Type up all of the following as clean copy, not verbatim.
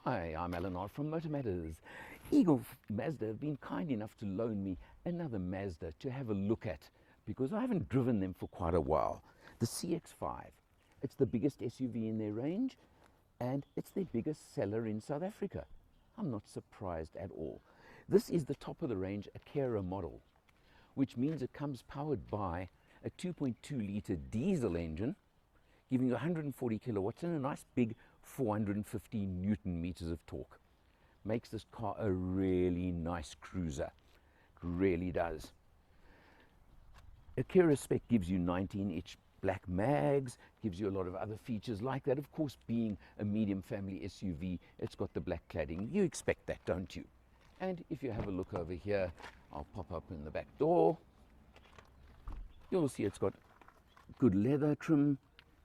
Hi, I'm Eleanor from Motor Matters. Eagle Mazda have been kind enough to loan me another Mazda to have a look at because I haven't driven them for quite a while. The CX-5. It's the biggest SUV in their range and it's their biggest seller in South Africa. I'm not surprised at all. This is the top of the range Akera model, which means it comes powered by a 2.2 litre diesel engine giving you 140 kilowatts and a nice big 450 Newton meters of torque. Makes this car a really nice cruiser. It really does. Akera spec gives you 19-inch black mags, gives you a lot of other features like that. Of course, being a medium family SUV, it's got the black cladding. You expect that, don't you? And if you have a look over here, I'll pop open the back door. You'll see it's got good leather trim,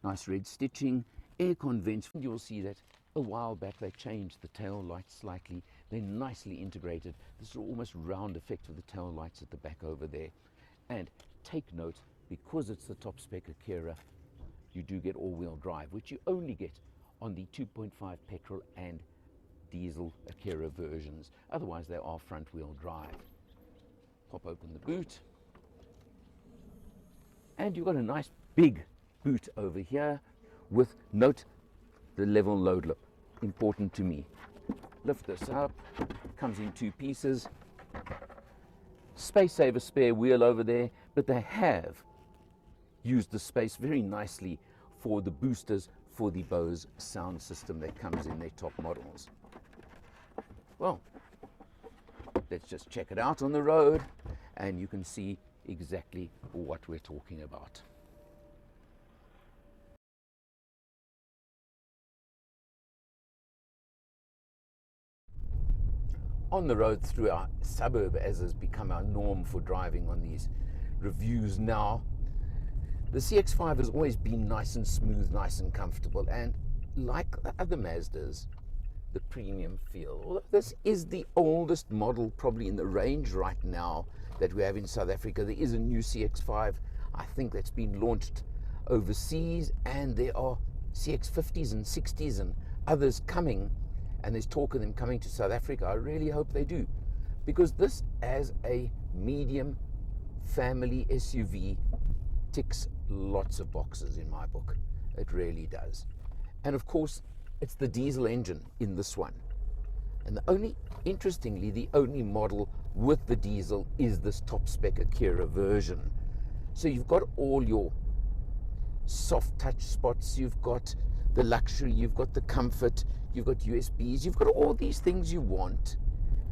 nice red stitching, aircon vents. You'll see that a while back they changed the tail lights slightly. They're nicely integrated. This is almost round effect of the tail lights at the back over there. And take note, because it's the top spec Akera, you do get all-wheel drive, which you only get on the 2.5 petrol and diesel Akera versions. Otherwise they are front-wheel drive. Pop open the boot. And you've got a nice big boot over here with, note, the level load lip, important to me. Lift this up, comes in two pieces. Space saver spare wheel over there, but they have used the space very nicely for the boosters for the Bose sound system that comes in their top models. Well, let's just check it out on the road and you can see exactly what we're talking about. On the road through our suburb, as has become our norm for driving on these reviews now, the CX-5 has always been nice and smooth, nice and comfortable, and like the other Mazdas, the premium feel. Although this is the oldest model probably in the range right now that we have in South Africa. There is a new CX-5, I think, that's been launched overseas, and there are CX-50s and 60s and others coming. And there's talk of them coming to South Africa. I really hope they do, because this, as a medium family SUV, ticks lots of boxes in my book. It really does. And of course, it's the diesel engine in this one. And interestingly, the only model with the diesel is this top spec Akera version. So you've got all your soft touch spots, you've got the luxury, you've got the comfort, you've got USBs, you've got all these things you want,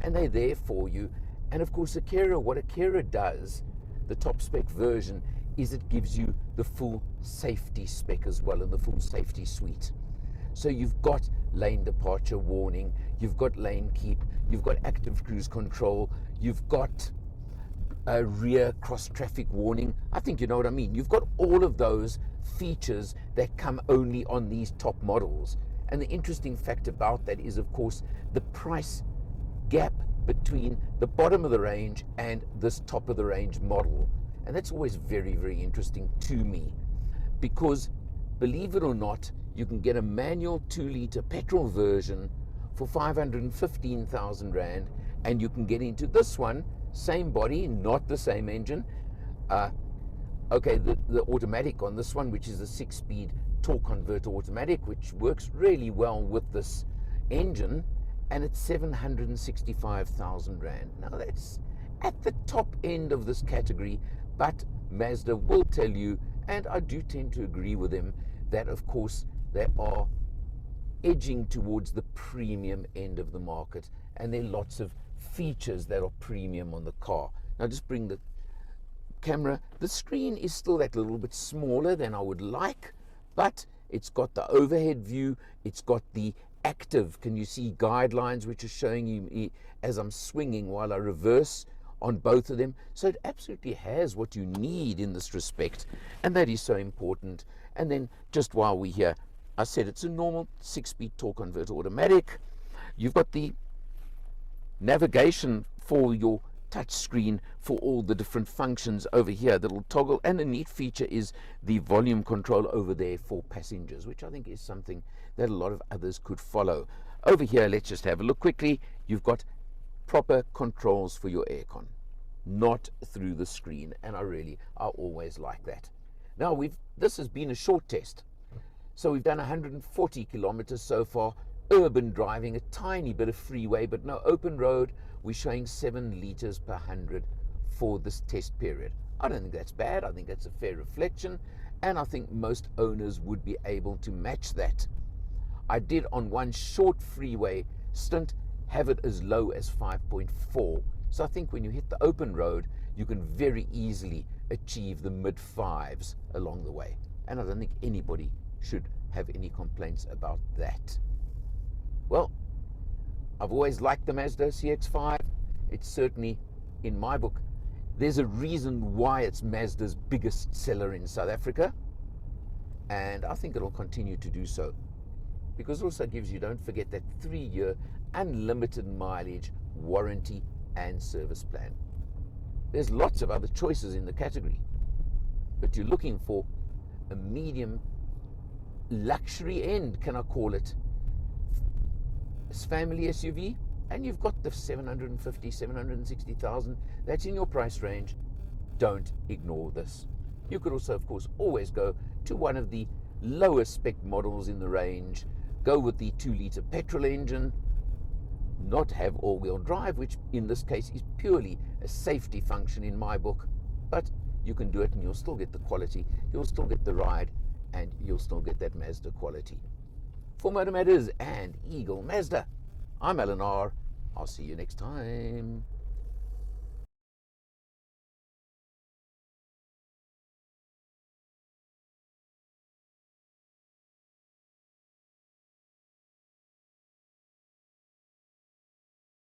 and they're there for you. And of course, Akera, what Akera does, the top spec version, is it gives you the full safety spec as well, and the full safety suite. So you've got lane departure warning, you've got lane keep, you've got active cruise control, you've got a rear cross traffic warning. I think you know what I mean. You've got all of those features that come only on these top models. And the interesting fact about that is, of course, the price gap between the bottom of the range and this top of the range model. And that's always very, very interesting to me, because believe it or not, you can get a manual 2-litre petrol version for 515,000 Rand, and you can get into this one, same body, not the same engine. Okay, the automatic on this one, which is a 6-speed torque converter automatic, which works really well with this engine, and it's 765,000 Rand. Now that's at the top end of this category, but Mazda will tell you, and I do tend to agree with them, that of course they are edging towards the premium end of the market, and there are lots of features that are premium on the car. Now just bring the camera. The screen is still that little bit smaller than I would like, but it's got the overhead view, it's got the active, can you see, guidelines which are showing you as I'm swinging while I reverse on both of them. So it absolutely has what you need in this respect, and that is so important. And then just while we're here, I said it's a normal 6-speed torque converter automatic. You've got the navigation for your touch screen for all the different functions over here that will toggle, and a neat feature is the volume control over there for passengers, which I think is something that a lot of others could follow. Over here, let's just have a look quickly. You've got proper controls for your aircon, not through the screen, and I always like that. Now, this has been a short test, so we've done 140 kilometers so far, urban driving, a tiny bit of freeway, but no open road. We're showing 7 liters per 100 for this test period. I don't think that's bad. I think that's a fair reflection, and I think most owners would be able to match that. I did, on one short freeway stint, have it as low as 5.4. So I think when you hit the open road, you can very easily achieve the mid-5s along the way. And I don't think anybody should have any complaints about that. Well, I've always liked the Mazda CX-5. It's certainly, in my book, there's a reason why it's Mazda's biggest seller in South Africa. And I think it'll continue to do so, because it also gives you, don't forget, that 3-year unlimited mileage warranty and service plan. There's lots of other choices in the category, but you're looking for a medium luxury end, can I call it, family SUV, and you've got the 750, 760,000. That's in your price range. Don't ignore this. You could also, of course, always go to one of the lower spec models in the range. Go with the 2-liter petrol engine, not have all-wheel drive, which in this case is purely a safety function in my book, but you can do it and you'll still get the quality, you'll still get the ride, and you'll still get that Mazda quality. For Motor Matters and Eagle Mazda, I'm Alan R. I'll see you next time.